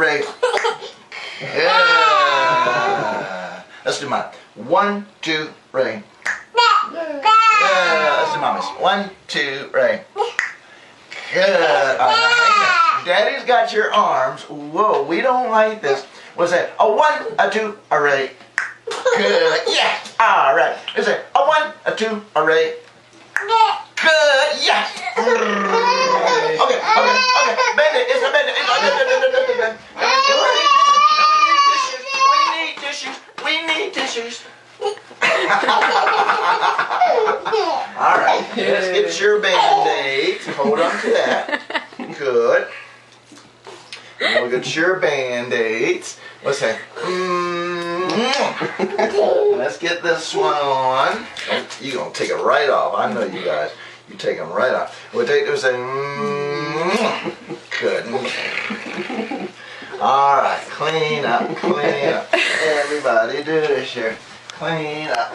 Ray. Yeah. Let's do mine. 1, 2, Ray. Yeah. Let's do Mommy's. 1, 2, Ray. Good. All right, now hang on. Daddy's got your arms. Whoa, we don't like this. What's that? A 1, a 2, a Ray. Good. Yeah. All right. Is it a 1, a 2, a Ray? Good. Yeah. Okay. Bend it. It's a bend it. We need tissues. All right. Let's get your Band-Aids. Hold on to that. Good. We'll get your Band-Aids. What's that? Let's get this one on. You're going to take it right off. I know you guys. You take them right off. We'll take this and good. All right. Clean up. Everybody do this here. Clean up.